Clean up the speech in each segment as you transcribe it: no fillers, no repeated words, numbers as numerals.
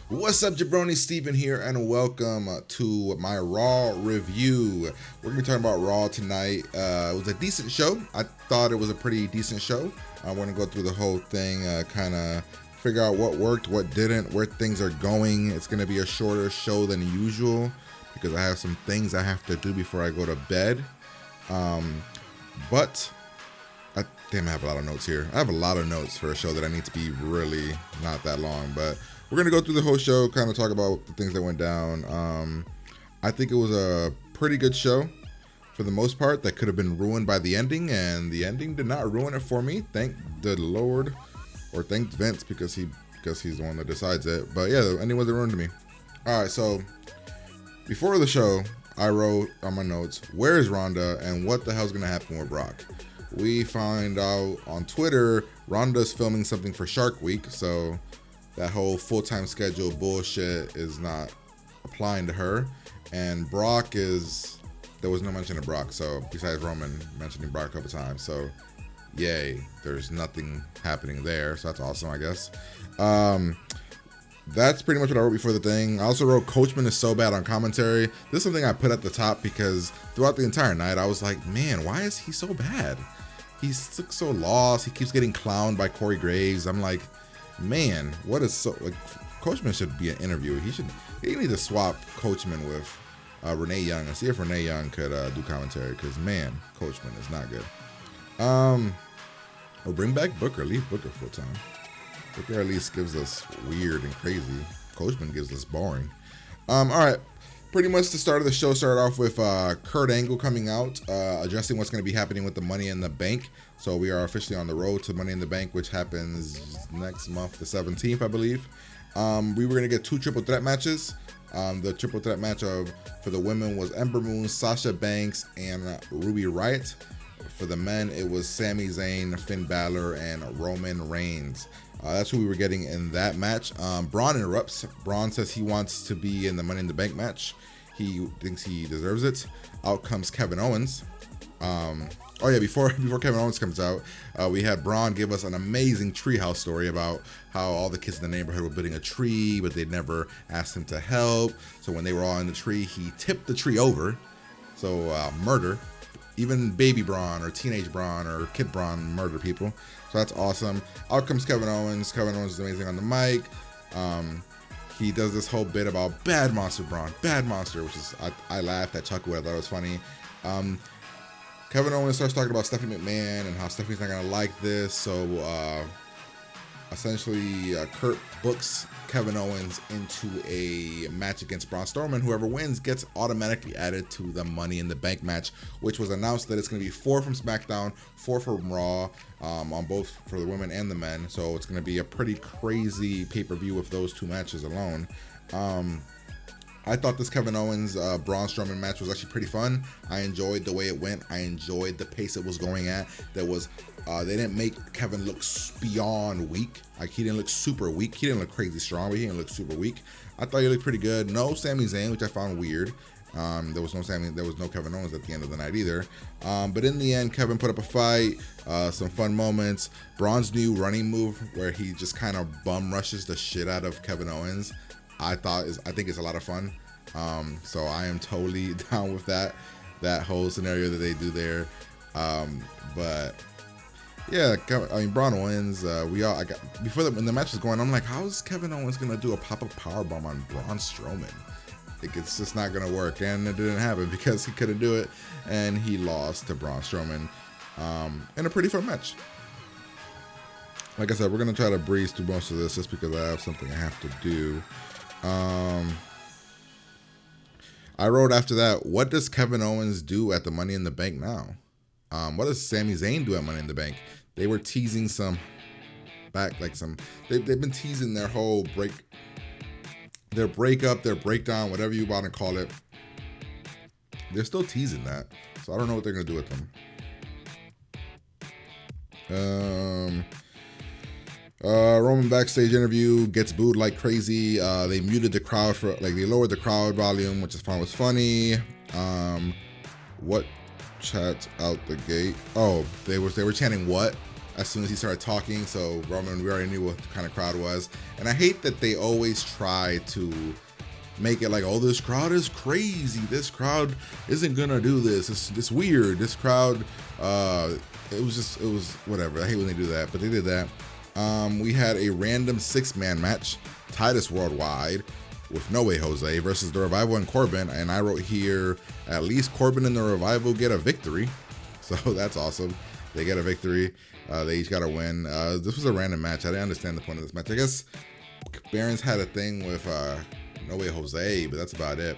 What's up, jabroni? Steven here, and welcome to my Raw review. We're gonna be talking about Raw tonight. It was a decent show. I thought it was a pretty decent show. I want to go through the whole thing, kind of figure out what worked, what didn't, where things are going. It's gonna be a shorter show than usual because I have some things I have to do before I go to bed. But I have a lot of notes here. I have a lot of notes for a show that I need to be really not that long, but we're gonna go through the whole show, kind of talk about the things that went down. I think it was a pretty good show for the most part. That could have been ruined by the ending, and the ending did not ruin it for me. Thank the Lord, or thank Vince because he's the one that decides it. But yeah, the ending wasn't ruined to me. All right, so before the show, I wrote on my notes, "Where is Ronda, and what the hell's gonna happen with Brock?" We find out on Twitter Ronda's filming something for Shark Week, so that whole full-time schedule bullshit is not applying to her. And Brock there was no mention of Brock, so besides Roman mentioning Brock a couple times, so yay, there's nothing happening there, so that's awesome, I guess. That's pretty much what I wrote before the thing. I also wrote Coachman is so bad on commentary. This is something I put at the top because throughout the entire night I was like, man, why is he so bad? He's so lost. He keeps getting clowned by Corey Graves. I'm like, man, what is so like? Coachman should be an interviewer. He need to swap Coachman with Renee Young and see if Renee Young could do commentary, because man, Coachman is not good. Or bring back Booker. Leave Booker full time. Booker at least gives us weird and crazy. Coachman gives us boring. All right. Pretty much the start of the show started off with Kurt Angle coming out, addressing what's going to be happening with the Money in the Bank. So we are officially on the road to Money in the Bank, which happens next month, the 17th, I believe. We were going to get 2 triple threat matches. The triple threat match for the women was Ember Moon, Sasha Banks, and Ruby Riott. For the men, it was Sami Zayn, Finn Balor, and Roman Reigns. That's who we were getting in that match. Braun interrupts. Braun says he wants to be in the Money in the Bank match. He thinks he deserves it. Out comes Kevin Owens. Before Kevin Owens comes out, we had Braun give us an amazing treehouse story about how all the kids in the neighborhood were building a tree, but they never asked him to help. So when they were all in the tree, he tipped the tree over. So murder. Even baby Braun or teenage Braun or kid Braun murder people. So that's awesome. Out comes Kevin Owens. Kevin Owens is amazing on the mic. He does this whole bit about bad monster Braun, bad monster, which is, I laughed, I chuckled, I thought it was funny. Kevin Owens starts talking about Stephanie McMahon and how Stephanie's not going to like this. So essentially, Kurt books Kevin Owens into a match against Braun Strowman. Whoever wins gets automatically added to the Money in the Bank match, which was announced that it's going to be 4 from SmackDown, 4 from Raw, on both for the women and the men. So it's going to be a pretty crazy pay-per-view with those 2 matches alone. I thought this Kevin Owens Braun Strowman match was actually pretty fun. I enjoyed the way it went. I enjoyed the pace it was going at. They didn't make Kevin look beyond weak. Like, he didn't look super weak. He didn't look crazy strong, but he didn't look super weak. I thought he looked pretty good. No Sami Zayn, which I found weird. There was no Kevin Owens at the end of the night either. But in the end, Kevin put up a fight, some fun moments. Braun's new running move where he just kind of bum rushes the shit out of Kevin Owens, I think it's a lot of fun. So I am totally down with that whole scenario that they do there. But yeah, I mean, Braun wins. When the match was going, I'm like, how is Kevin Owens gonna do a pop-up powerbomb on Braun Strowman? It's just not gonna work, and it didn't happen because he couldn't do it, and he lost to Braun Strowman in a pretty fun match. Like I said, we're gonna try to breeze through most of this just because I have something I have to do. I wrote after that, what does Kevin Owens do at the Money in the Bank now? What does Sami Zayn do at Money in the Bank? They were teasing they've been teasing their whole their breakup, their breakdown, whatever you want to call it. They're still teasing that. So I don't know what they're going to do with them. Roman backstage interview gets booed like crazy. They muted the crowd they lowered the crowd volume, which I found was funny. What chat out the gate? Oh, they were chanting what? as soon as he started talking. So Roman, we already knew what kind of crowd was. And I hate that they always try to make it like, oh, this crowd is crazy. This crowd isn't gonna do this. It's weird. This crowd, it was whatever. I hate when they do that, but they did that. We had a random 6-man match, Titus Worldwide, with No Way Jose versus the Revival and Corbin. And I wrote here, at least Corbin and the Revival get a victory. So that's awesome. They get a victory. They each got a win. This was a random match. I didn't understand the point of this match. I guess Baron's had a thing with No Way Jose, but that's about it.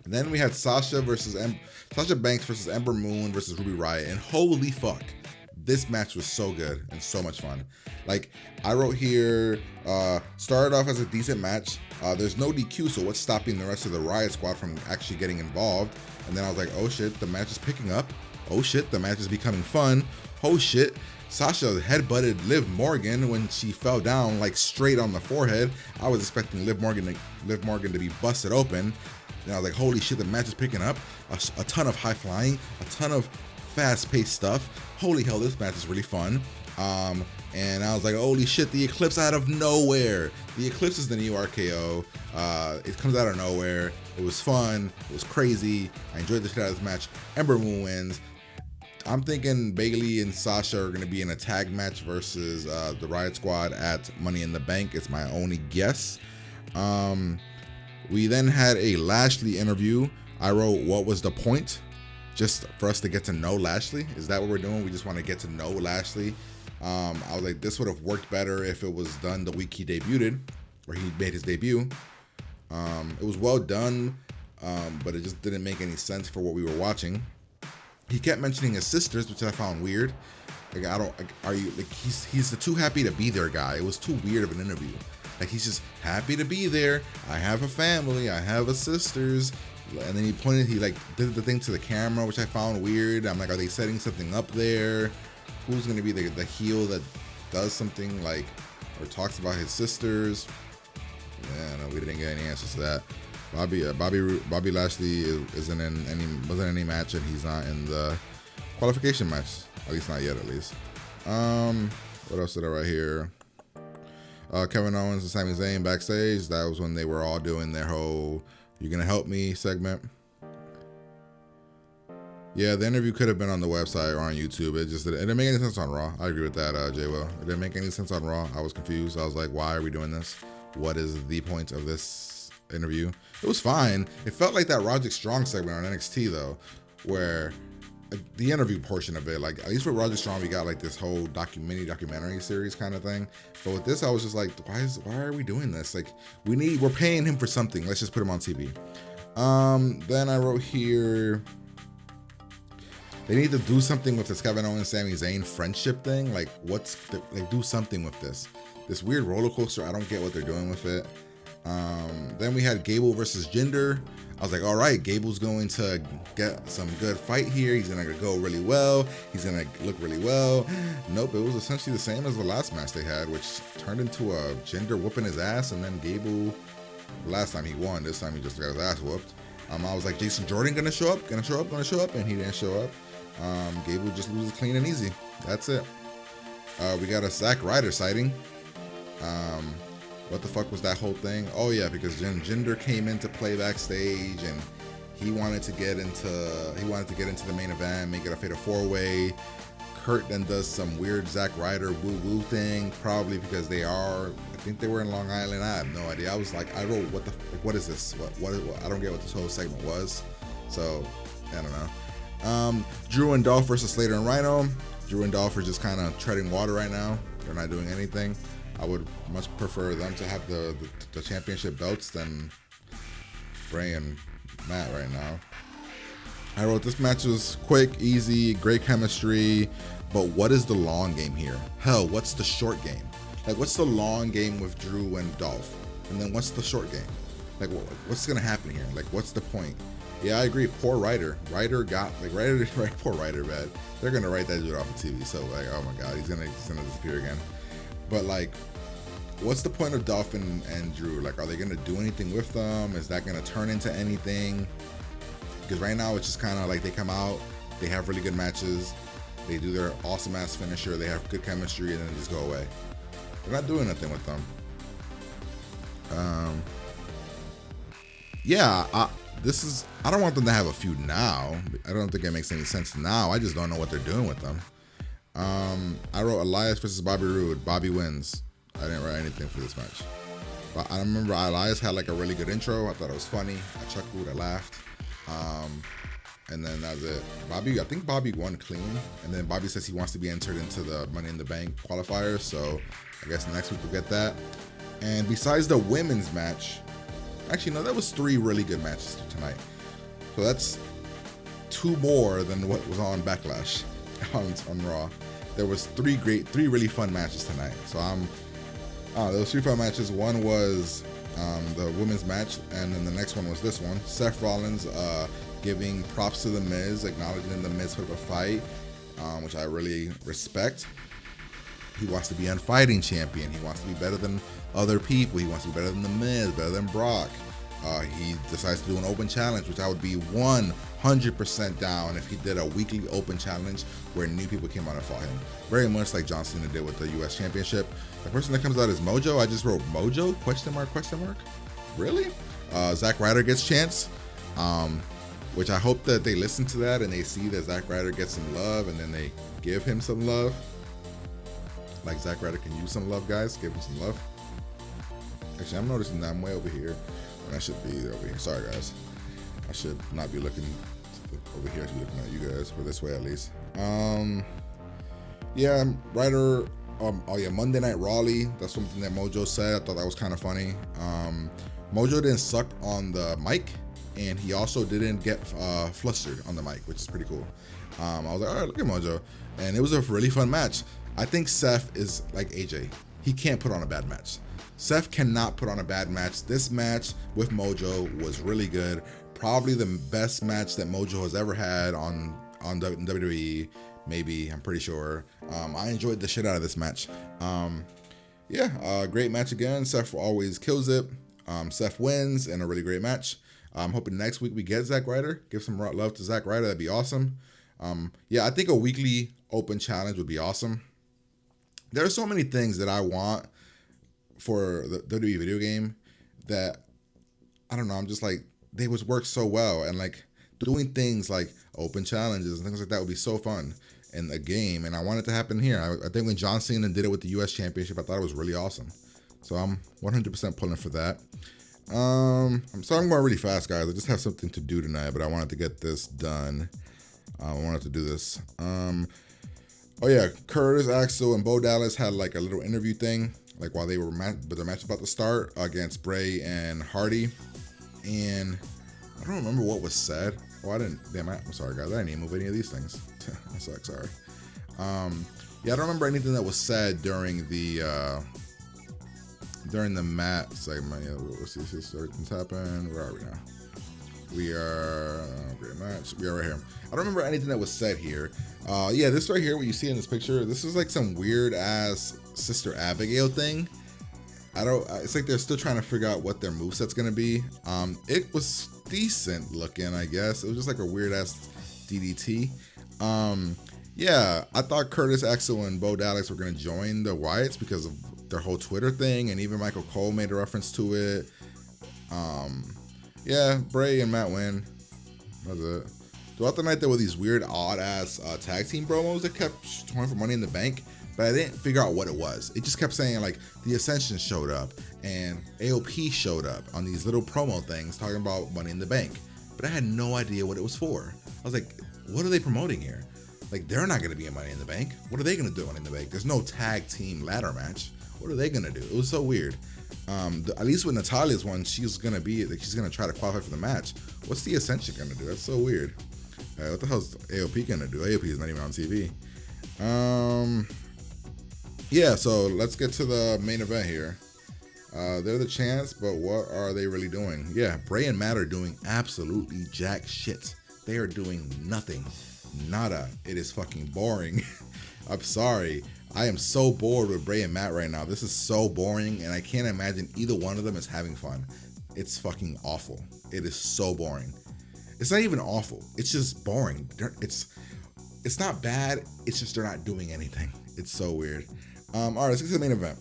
And then we had Sasha Banks versus Ember Moon versus Ruby Riott. And holy fuck, this match was so good and so much fun. Like, I wrote here, started off as a decent match. There's no DQ, so what's stopping the rest of the Riott Squad from actually getting involved? And then I was like, oh shit, the match is picking up. Oh shit, the match is becoming fun. Oh shit, Sasha headbutted Liv Morgan when she fell down, like straight on the forehead. I was expecting Liv Morgan to be busted open. And I was like, holy shit, the match is picking up. A ton of high flying, a ton of fast-paced stuff. Holy hell, this match is really fun. And I was like, holy shit, the Eclipse out of nowhere. The Eclipse is the new RKO. It comes out of nowhere. It was fun. It was crazy. I enjoyed the shit out of this match. Ember Moon wins. I'm thinking Bayley and Sasha are going to be in a tag match versus the Riott Squad at Money in the Bank. It's my only guess. We then had a Lashley interview. I wrote, what was the point? Just for us to get to know Lashley? Is that what we're doing? We just want to get to know Lashley. I was like, this would have worked better if it was done the week he debuted, or he made his debut. It was well done, but it just didn't make any sense for what we were watching. He kept mentioning his sisters, which I found weird. Like, are you, like, he's the too happy to be there guy. It was too weird of an interview. Like, he's just happy to be there. I have a family. I have a sisters. And then he like did the thing to the camera, which I found weird. I'm like, are they setting something up there? Who's going to be the heel that does something like, or talks about his sisters? Yeah, no, we didn't get any answers to that. Bobby Lashley wasn't in any match, and he's not in the qualification match. At least not yet, at least. What else did I write here? Kevin Owens and Sami Zayn backstage. That was when they were all doing their whole "You gonna help me" segment. Yeah, the interview could have been on the website or on YouTube. It didn't make any sense on Raw. I agree with that, Jay Will. It didn't make any sense on Raw. I was confused. I was like, why are we doing this? What is the point of this interview? It was fine. It felt like that Roderick Strong segment on NXT though, where the interview portion of it, like, at least with Roderick Strong, we got like this whole documentary series kind of thing. But with this, I was just like, why are we doing this? Like, we're paying him for something. Let's just put him on TV. Then I wrote here, they need to do something with this Kevin Owens, Sami Zayn friendship thing. Like, do something with this weird roller coaster. I don't get what they're doing with it. Then we had Gable versus Jinder. I was like, all right, Gable's going to get some good fight here. He's going to go really well. He's going to look really well. Nope, it was essentially the same as the last match they had, which turned into a Jinder whooping his ass, and then Gable, last time he won, this time he just got his ass whooped. I was like, Jason Jordan gonna show up, and he didn't show up. Gable just loses clean and easy. That's it. We got a Zack Ryder sighting. What the fuck was that whole thing? Oh yeah, because Jinder came into play backstage, and he wanted to get into the main event, make it a fatal 4-way. Kurt then does some weird Zack Ryder woo-woo thing, probably because I think they were in Long Island. I have no idea. I was like, I wrote, what is this? What I don't get what this whole segment was. So, I don't know. Drew and Dolph versus Slater and Rhino. Drew and Dolph are just kind of treading water right now. They're not doing anything. I would much prefer them to have the championship belts than Bray and Matt right now. I wrote, this match was quick, easy, great chemistry, but what is the long game here? Hell, what's the short game? Like, what's the long game with Drew and Dolph? And then what's the short game? Like, what's gonna happen here? Like, what's the point? Yeah, I agree. Poor Ryder. Ryder, poor Ryder, man. They're gonna write that dude off of TV. So, like, oh my God, he's gonna disappear again. But, like, what's the point of Dolph and Drew? Like, are they gonna do anything with them? Is that gonna turn into anything? Because right now it's just kind of like they come out, they have really good matches, They do their awesome ass finisher. They have good chemistry, and then just go away. They're not doing nothing with them. Yeah, I don't want them to have a feud now. I don't think it makes any sense now. I just don't know what they're doing with them. I wrote Elias versus Bobby Roode. Bobby wins. I didn't write anything for this match. But I remember Elias had like a really good intro. I thought it was funny. I chuckled, I laughed. And then that's it. I think Bobby won clean. And then Bobby says he wants to be entered into the Money in the Bank qualifiers. So I guess next week we'll get that. And besides the women's match, actually, no, that was 3 really good matches tonight. So that's 2 more than what was on Backlash on Raw. There was 3 really fun matches tonight. So those 3 fun matches. One was the women's match, and then the next one was this one. Seth Rollins giving props to The Miz, acknowledging The Miz put up a fight, which I really respect. He wants to be unfighting champion. He wants to be better than other people. He wants to be better than The Miz, better than Brock. He decides to do an open challenge, which I would be 100% down if he did a weekly open challenge where new people came out and fought him. Very much like John Cena did with the US Championship. The person that comes out is Mojo. I just wrote Mojo, question mark. Really? Zack Ryder gets chance, which I hope that they listen to that and they see that Zack Ryder gets some love and then they give him some love. Like Zack Ryder can use some love, guys. Give him some love. Actually, I'm noticing that I'm way over here. And I should be over here. Sorry, guys. I should not be looking over here. I should be looking at you guys, or this way at least. Yeah, Ryder. Monday Night Raleigh. That's something that Mojo said. I thought that was kind of funny. Mojo didn't suck on the mic, and he also didn't get flustered on the mic, which is pretty cool. I was like, all right, look at Mojo. And it was a really fun match. I think Seth is like AJ. He can't put on a bad match. Seth cannot put on a bad match. This match with Mojo was really good. Probably the best match that Mojo has ever had on WWE. Maybe, I'm pretty sure. I enjoyed the shit out of this match. Great match again. Seth always kills it. Seth wins in a really great match. I'm hoping next week we get Zack Ryder. Give some love to Zack Ryder. That'd be awesome. I think a weekly open challenge would be awesome. There are so many things that I want for the WWE video game that, I don't know, I'm just like, they would work so well. And like doing things like open challenges and things like that would be so fun in the game. And I want it to happen here. I think when John Cena did it with the US Championship, I thought it was really awesome. So I'm 100% pulling for that. I'm going really fast, guys. I just have something to do tonight, but I wanted to get this done. I wanted to do this. Curtis Axel and Bo Dallas had like a little interview thing, like while they were their match about to start against Bray and Hardy, and I don't remember what was said. I'm sorry, guys. I didn't even move any of these things. I suck. Sorry. I don't remember anything that was said during the match segment. Let's see if something's happened. Where are we now? We are great match. We are right here. I don't remember anything that was said here. This right here, what you see in this picture, this is like some weird ass Sister Abigail thing. It's like they're still trying to figure out what their moveset's gonna be. It was decent looking, I guess. It was just like a weird ass DDT. I thought Curtis Axel and Bo Dallas were gonna join the Wyatts because of their whole Twitter thing, and even Michael Cole made a reference to it. Bray and Matt win. That's it. Throughout the night, there were these weird, odd-ass tag team promos that kept showing for Money in the Bank, but I didn't figure out what it was. It just kept saying, like, the Ascension showed up, and AOP showed up on these little promo things talking about Money in the Bank, but I had no idea what it was for. I was like, what are they promoting here? Like, they're not going to be in Money in the Bank. What are they going to do Money in the Bank? There's no tag team ladder match. What are they going to do? It was so weird. At least with Natalia's one, she's gonna try to qualify for the match. What's the Ascension gonna do? That's so weird. What the hell's AOP gonna do? AOP is not even on TV. So let's get to the main event here. They're the champs, but what are they really doing? Bray and Matt are doing absolutely jack shit. They are doing nothing. Nada. It is fucking boring. I'm sorry. I am so bored with Bray and Matt right now. This is so boring, and I can't imagine either one of them is having fun. It's fucking awful. It is so boring. It's not even awful. It's just boring. it's not bad. It's just they're not doing anything. It's so weird. All right, let's get to the main event.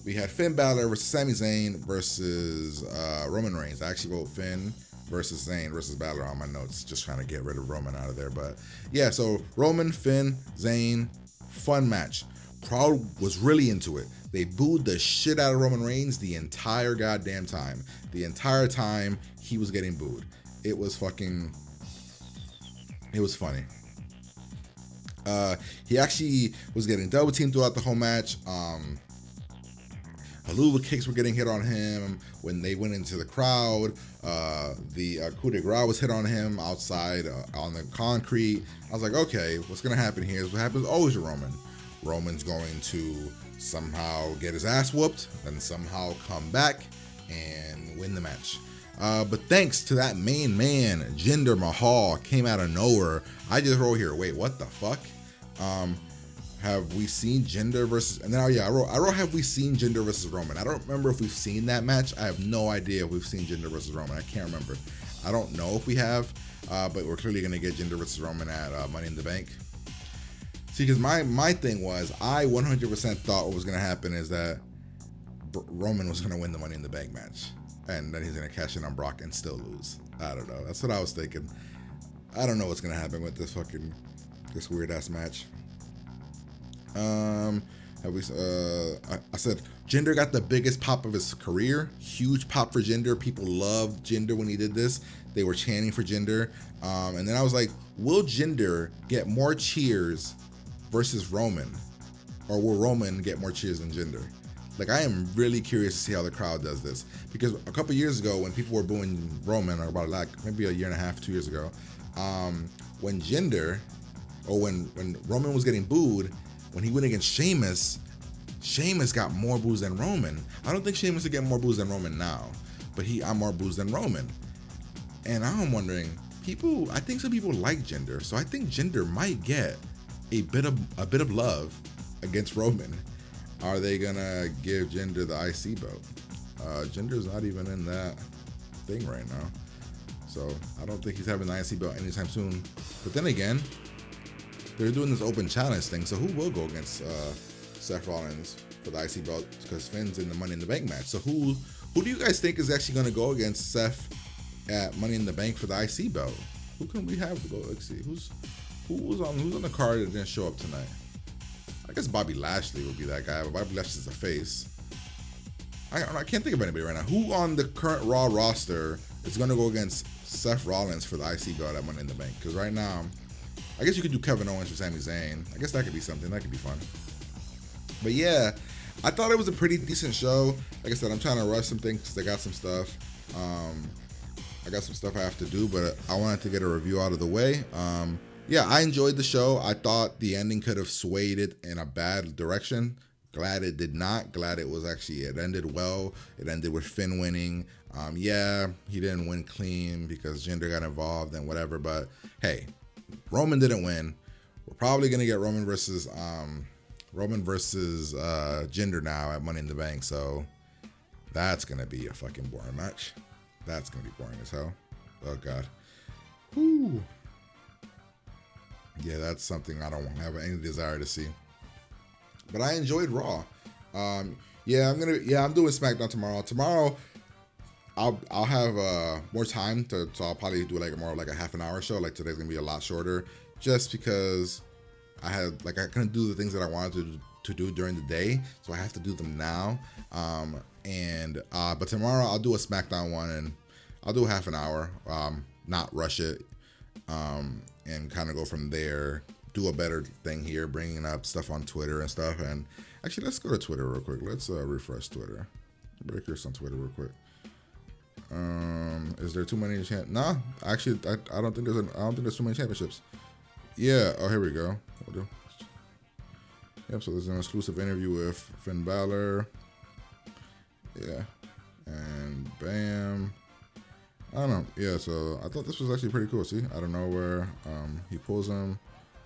We had Finn Balor versus Sami Zayn versus Roman Reigns. I actually wrote Finn versus Zayn versus Balor on my notes, just trying to get rid of Roman out of there. But yeah, so Roman, Finn, Zayn, fun match. Crowd was really into it. They booed the shit out of Roman Reigns the entire goddamn time. The entire time he was getting booed. It was funny. He actually was getting double teamed throughout the whole match. Haluva kicks were getting hit on him when they went into the crowd. The coup de grace was hit on him outside on the concrete. I was like, okay, what's going to happen here is what happens always to Roman. Roman's going to somehow get his ass whooped, then somehow come back and win the match. But thanks to that main man, Jinder Mahal, came out of nowhere. I just wrote here, wait, what the fuck? Have we seen Jinder versus, and then I wrote have we seen Jinder versus Roman? I don't remember if we've seen that match. I have no idea if we've seen Jinder versus Roman. I can't remember. I don't know if we have, but we're clearly gonna get Jinder versus Roman at Money in the Bank. See, because my thing was, I 100% thought what was gonna happen is that Roman was gonna win the Money in the Bank match, and then he's gonna cash in on Brock and still lose. I don't know. That's what I was thinking. I don't know what's gonna happen with this weird ass match. I said Jinder got the biggest pop of his career. Huge pop for Jinder. People loved Jinder when he did this. They were chanting for Jinder. And then I was like, will Jinder get more cheers versus Roman? Or will Roman get more cheers than Jinder? Like, I am really curious to see how the crowd does this. Because a couple years ago, when people were booing Roman, or about like maybe a year and a half, 2 years ago, when Jinder, or when Roman was getting booed, when he went against Sheamus got more boos than Roman. I don't think Sheamus will get more boos than Roman now, but he got more boos than Roman. And I'm wondering, I think some people like Jinder, so I think Jinder might get a bit of love against Roman. Are they gonna give Jinder the IC belt? Jinder's not even in that thing right now, so I don't think he's having the IC belt anytime soon. But then again, they're doing this open challenge thing, so who will go against Seth Rollins for the IC belt? Because Finn's in the Money in the Bank match. So who do you guys think is actually going to go against Seth at Money in the Bank for the IC belt? Who can we have to go? Let's see, who's on the card that didn't show up tonight? I guess Bobby Lashley would be that guy, but Bobby Lashley's a face. I can't think of anybody right now. Who on the current Raw roster is going to go against Seth Rollins for the IC belt at Money in the Bank? Because right now, I guess you could do Kevin Owens for Sami Zayn. I guess that could be something. That could be fun. But yeah, I thought it was a pretty decent show. Like I said, I'm trying to rush some things because I got some stuff. I got some stuff I have to do, but I wanted to get a review out of the way. Yeah, I enjoyed the show. I thought the ending could have swayed it in a bad direction. Glad it did not. Glad it ended well. It ended with Finn winning. Yeah, he didn't win clean because Jinder got involved and whatever, but hey, Roman didn't win. We're probably gonna get Roman versus Jinder now at Money in the Bank, so that's gonna be a fucking boring match. That's gonna be boring as hell. Oh god. Whew. Yeah, that's something I don't have any desire to see. But I enjoyed Raw. I'm doing SmackDown tomorrow. Tomorrow I'll have more time so I'll probably do more like a half an hour show. Like today's gonna be a lot shorter, just because I couldn't do the things that I wanted to do during the day, so I have to do them now. But tomorrow I'll do a SmackDown one, and I'll do half an hour, not rush it, and kind of go from there. Do a better thing here, bringing up stuff on Twitter and stuff. And actually, let's go to Twitter real quick. Let's refresh Twitter. Better curious on Twitter real quick. Is there too many No, actually, I don't think there's too many championships. Yeah. Oh, here we go. We'll do. Yep. So there's an exclusive interview with Finn Balor. Yeah. And bam. I don't know. Yeah. So I thought this was actually pretty cool. See, I don't know where he pulls him.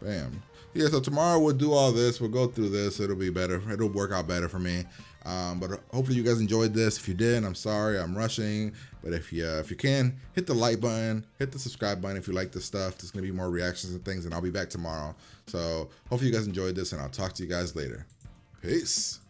Bam. Yeah, so tomorrow we'll do all this. We'll go through this. It'll be better. It'll work out better for me. But hopefully you guys enjoyed this. If you did, I'm sorry. I'm rushing. But if you can, hit the like button. Hit the subscribe button if you like this stuff. There's going to be more reactions and things, and I'll be back tomorrow. So hopefully you guys enjoyed this, and I'll talk to you guys later. Peace.